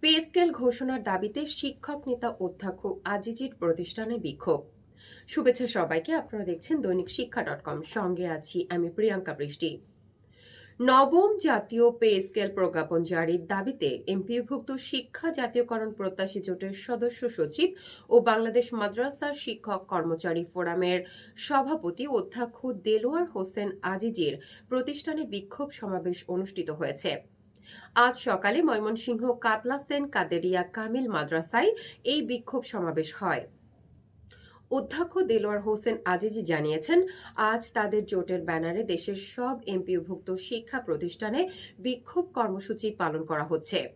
Pay scale ঘোষণার দাবিতে শিক্ষক নেতা অধ্যক্ষ আজিজির প্রতিষ্ঠানে বিক্ষোভ। শুভেচ্ছা সবাইকে, আপনারা দেখছেন দৈনিক শিক্ষা.com। সঙ্গে আছি আমি প্রিয়াঙ্কা বৃষ্টি। নবম জাতীয় পে স্কেল প্রজ্ঞাপন জারির দাবিতে এমপিওভুক্ত শিক্ষা জাতীয়করণ প্রত্যাশী জোটের সদস্য সচিব ও বাংলাদেশ মাদ্রাসা শিক্ষক কর্মচারী ফোরামের সভাপতি অধ্যক্ষ দেলোয়ার হোসেন আজিজির প্রতিষ্ঠানে বিক্ষোভ সমাবেশ অনুষ্ঠিত হয়েছে। আজ সকালে ময়মনসিংহ কাতলা সেন কাদেরিয়া কামিল মাদ্রাসায় এই বিক্ষোভ সমাবেশ হয়। অধ্যক্ষ দেলোয়ার হোসেন আজিজি জানিয়েছেন, আজ তাদের জোটের ব্যানারে দেশের সব এমপিওভুক্ত শিক্ষা প্রতিষ্ঠানে বিক্ষোভ কর্মসূচি পালন করা হচ্ছে।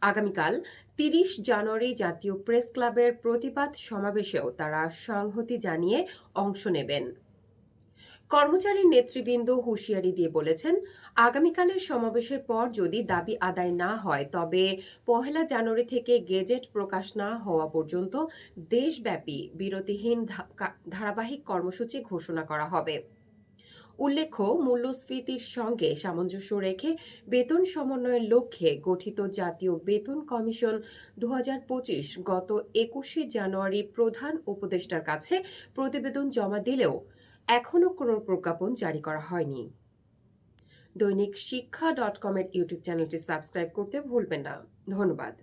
আগামীকাল ৩০ জানুয়ারি জাতীয় প্রেস ক্লাবের প্রতিবাদ সমাবেশেও তারা সংহতি জানিয়ে অংশ নেবেন। কর্মচারীর নেতৃবৃন্দ হুঁশিয়ারি দিয়ে বলেছেন, আগামীকালের সমাবেশের পর যদি দাবি আদায় না হয় তবে ১ জানুয়ারি থেকে গেজেট প্রকাশ না হওয়া পর্যন্ত দেশব্যাপী বিরতিহীন ধারাবাহিক কর্মসূচি ঘোষণা করা হবে। উল্লেখ্য, মূল্যস্ফীতির সঙ্গে সামঞ্জস্য রেখে বেতন সমন্বয়ের লক্ষ্যে গঠিত জাতীয় বেতন কমিশন ২০২৫ গত ২১শে জানুয়ারি প্রধান উপদেষ্টার কাছে প্রতিবেদন জমা দিলেও এখনও কোনো প্রজ্ঞাপন জারি করা হয়নি। দৈনিক শিক্ষা.com এর ইউটিউব চ্যানেলটি সাবস্ক্রাইব করতে ভুলবেন না। ধন্যবাদ।